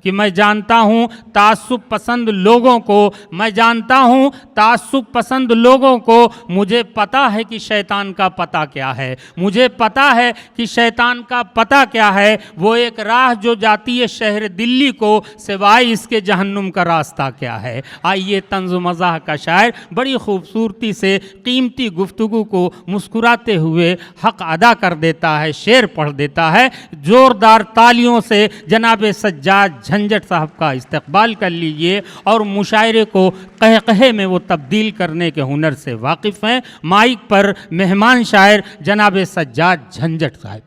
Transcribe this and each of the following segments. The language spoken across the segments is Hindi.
कि मैं जानता हूँ तासुब पसंद लोगों को, मैं जानता हूँ तासुब पसंद लोगों को, मुझे पता है कि शैतान का पता क्या है, मुझे पता है कि शैतान का पता क्या है। वो एक राह जो जाती है शहर दिल्ली को, सिवाय इसके जहन्नुम का रास्ता क्या है। आइए तंज़ मज़ाह का शायर बड़ी खूबसूरती से कीमती गुफ्तगू को मुस्कुराते हुए हक अदा कर देता है, शेर पढ़ देता है। ज़ोरदार तालियों से जनाब सज्जाद झंझट साहब का इस्तकबाल कर लीजिए और मुशायरे को कहकहे में वो तब्दील करने के हुनर से वाकिफ़ हैं। माइक पर मेहमान शायर जनाब सज्जाद झंझट साहब।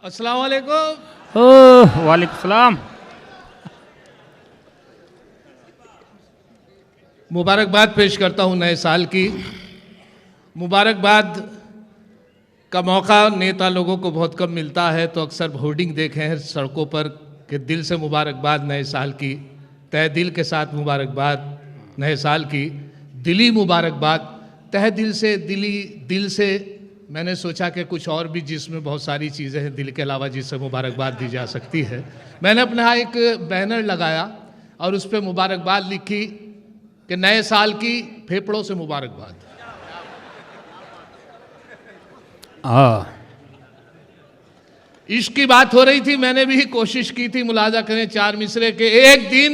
अस्सलाम वालेकुम। ओह वालेकुम सलाम। मुबारकबाद पेश करता हूँ नए साल की। मुबारकबाद का मौका नेता लोगों को बहुत कम मिलता है, तो अक्सर होर्डिंग देखे हैं सड़कों पर कि दिल से मुबारकबाद नए साल की, तहे दिल के साथ मुबारकबाद नए साल की, दिली मुबारकबाद तहे दिल से, दिल से। मैंने सोचा कि कुछ और भी जिसमें बहुत सारी चीज़ें हैं दिल के अलावा जिससे मुबारकबाद दी जा सकती है। मैंने अपने यहाँ एक बैनर लगाया और उस पर मुबारकबाद लिखी कि नए साल की फेफड़ों से मुबारकबाद। इश्क की बात हो रही थी, मैंने भी कोशिश की थी, मुलाजा करें चार मिसरे के। एक दिन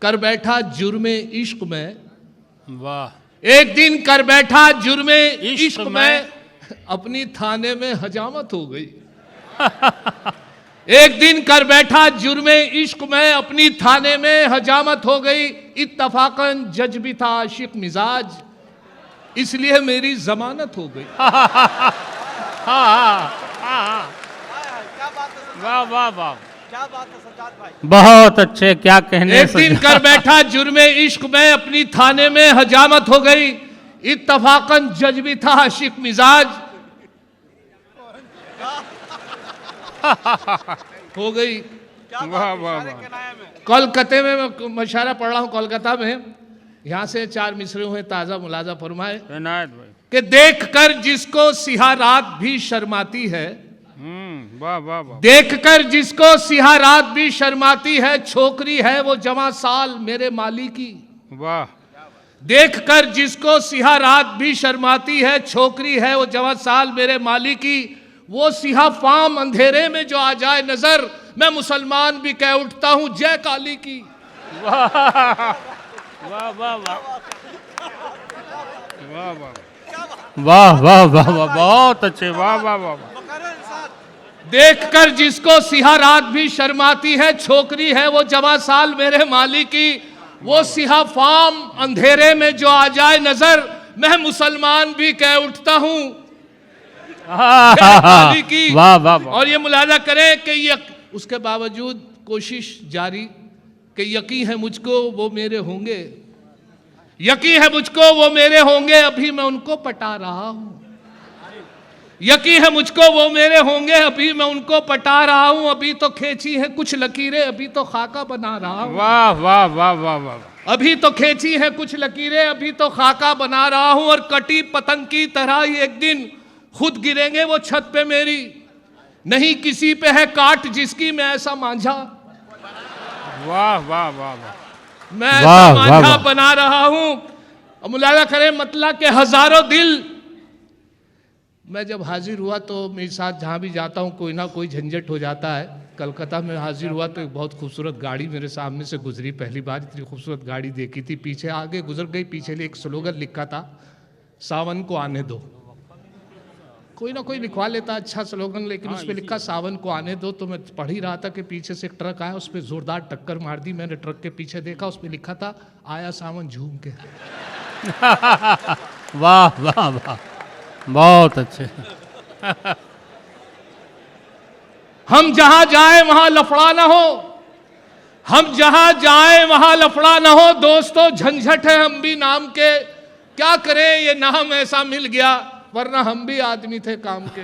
कर बैठा जुर्मे इश्क में, वाह। एक दिन कर बैठा जुर्मे इश्क में, अपनी थाने में हजामत हो गई। एक दिन कर बैठा जुर्मे इश्क में, अपनी थाने में हजामत हो गई। इत्तफाकन जज भी था आशिक मिजाज, इसलिए मेरी जमानत हो गई। वाह वाह वाह, क्या बात है सज्जाद भाई, बहुत अच्छे, क्या कहने। एक दिन कर बैठा जुर्मे इश्क में, अपनी थाने में हजामत हो गई। इत्तफाकन जज भी था आशिक मिजाज, हो गई। वाह वाह वाह। कोलकाता में मैं मशारा पढ़ रहा हूँ, कोलकाता में, यहाँ से चार मिसरे हुए, ताज़ा मुलाजा फरमाए कि देख कर जिसको सिहा रात भी शर्माती है, वाह वाह वाह, देख कर जिसको सिहा रात भी शर्माती है, छोकरी है वो जवां साल मेरे माली की। वाह। देख कर जिसको सिहा रात भी शर्माती है, छोकरी है वो जवां साल मेरे माली की। वो सिहा फाम अंधेरे में जो आ जाए नजर, मैं मुसलमान भी कह उठता हूँ जय काली की। वाह वाह वाह वाह वाह वाह वाह वाह, बहुत अच्छे, वाह वाह वाह। देख कर जिसको सिहा रात भी शर्माती है, छोकरी है वो जवां साल मेरे माली की। वो सिहा फाम अंधेरे में जो आ जाए नजर, मैं मुसलमान भी कह उठता हूँ काली की। वाह वाह वाह। और ये मुलाजा करें कि उसके बावजूद कोशिश जारी कि यकीन है मुझको वो मेरे होंगे, यकीन है मुझको वो मेरे होंगे, अभी मैं उनको पटा रहा हूं। यकीन है मुझको वो मेरे होंगे, अभी मैं उनको पटा रहा हूं। अभी तो खींची है कुछ लकीरें, अभी तो खाका बना रहा हूं। वाह वाह वाह वाह वाह। अभी तो खींची है कुछ लकीरें, अभी तो खाका बना रहा हूं। और कटी पतंग की तरह ही एक दिन खुद गिरेंगे वो छत पे मेरी। नहीं किसी पे है काट जिसकी मैं ऐसा मांझा, वाह वाह वाह वाह, मैं ऐसा मांझा बना रहा हूं। और मुलाजा करें मतलब के हजारों दिल। मैं जब हाजिर हुआ तो मेरे साथ जहाँ भी जाता हूँ कोई ना कोई झंझट हो जाता है। कलकत्ता में हाजिर हुआ तो एक बहुत खूबसूरत गाड़ी मेरे सामने से गुजरी, पहली बार इतनी खूबसूरत गाड़ी देखी थी। पीछे आगे गुजर गई, पीछे एक स्लोगन लिखा था, सावन को आने दो। कोई ना कोई लिखवा लेता अच्छा स्लोगन, लेकिन उस पर लिखा सावन को आने दो। तो मैं पढ़ ही रहा था कि पीछे से एक ट्रक आया, उस पर जोरदार टक्कर मार दी। मैंने ट्रक के पीछे देखा, उस पर लिखा था आया सावन झूम के। वाह वाह वाह, बहुत अच्छे। हम जहां जाए वहां लफड़ा ना हो, हम जहां जाए वहां लफड़ा ना हो। दोस्तों झंझट है हम भी नाम के, क्या करें ये नाम ऐसा मिल गया, वरना हम भी आदमी थे काम के।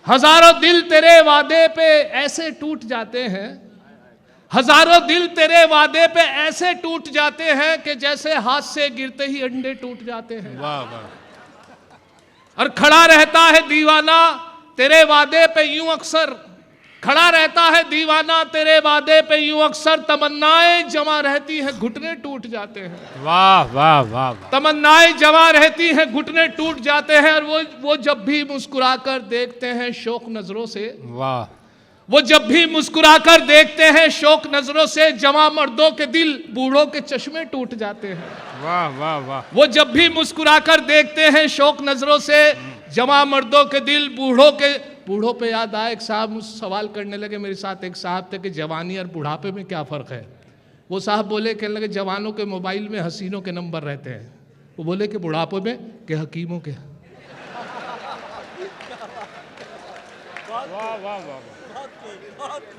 हजारों दिल तेरे वादे पे ऐसे टूट जाते हैं, हजारों दिल तेरे वादे पे ऐसे टूट जाते हैं कि जैसे हाथ से गिरते ही अंडे टूट जाते हैं। वाह वाह। और खड़ा रहता है दीवाना तेरे वादे पे यूं अक्सर खड़ा रहता है दीवाना, तेरे वादे पे यूं अक्सर तमन्नाएं जमा रहती हैं, घुटने टूट जाते हैं। वाह वाह वाह वाह। तमन्नाएं जमा रहती हैं, घुटने टूट जाते हैं, और वो जब भी मुस्कुराकर देखते हैं शौक नजरों से, वाह। वो जब भी मुस्कुराकर देखते हैं शौक नजरों से, जवां मर्दों के दिल बूढ़ों के चश्मे टूट जाते हैं। वाह वाह वाह। वो जब भी मुस्कुराकर देखते हैं शौक नजरों से, जवां मर्दों के दिल बूढ़ों पे याद आया। एक साहब मुझसे सवाल करने लगे, मेरे साथ एक साहब थे कि जवानी और बुढ़ापे में क्या फ़र्क है। वो साहब बोले, कहने लगे जवानों के मोबाइल में हसीनों के नंबर रहते हैं, वो बोले कि बुढ़ापे में के हकीमों के।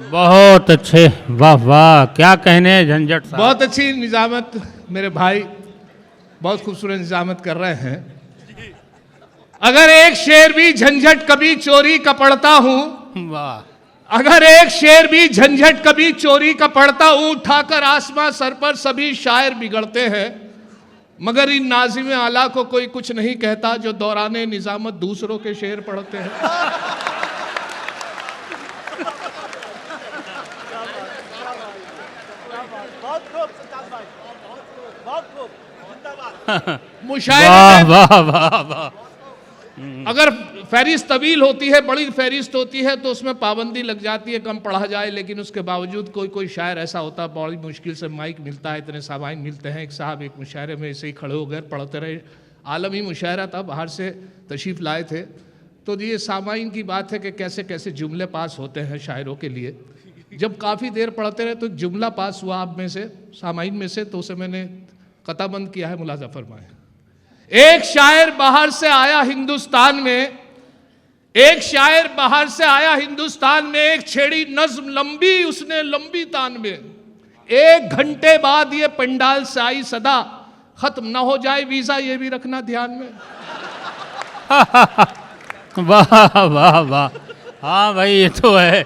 बहुत अच्छे, वाह वाह, क्या कहने झंझट साहब। बहुत अच्छी निजामत मेरे भाई, बहुत खूबसूरत निजामत कर रहे हैं। अगर एक शेर भी झंझट कभी चोरी का पढ़ता हूं, वाह। अगर एक शेर भी झंझट कभी चोरी का पढ़ता हूं, उठाकर आसमां सर पर सभी शायर बिगड़ते हैं, मगर इन नाज़िम आला को कोई कुछ नहीं कहता जो दौराने निजामत दूसरों के शेर पढ़ते हैं। वाह वाह वाह वाह। अगर फहरिस्त तवील होती है, बड़ी फहरिस्त होती है, तो उसमें पाबंदी लग जाती है कम पढ़ा जाए, लेकिन उसके बावजूद कोई शायर ऐसा होता है, बड़ी मुश्किल से माइक मिलता है, इतने सामाइन मिलते हैं। एक साहब एक मुशायरे में ऐसे ही खड़े हो गए, पढ़ते रहे, आलमी मुशायरा था, बाहर से तशरीफ़ लाए थे। तो ये सामाइन की बात है कि कैसे कैसे जुमले पास होते हैं शायरों के लिए। जब काफ़ी देर पढ़ते रहे तो एक जुमला पास हुआ आप में से, सामाइन में से, तो उसे मैंने कताबंद किया है, मुलाजा फरमाए। एक शायर बाहर से आया हिंदुस्तान में, एक शायर बाहर से आया हिंदुस्तान में, एक छेड़ी नज्म लंबी उसने लंबी तान में। 1 घंटे बाद ये पंडाल से आई सदा, खत्म ना हो जाए वीजा ये भी रखना ध्यान में। वाह वाह वाह। हाँ भाई, ये तो है।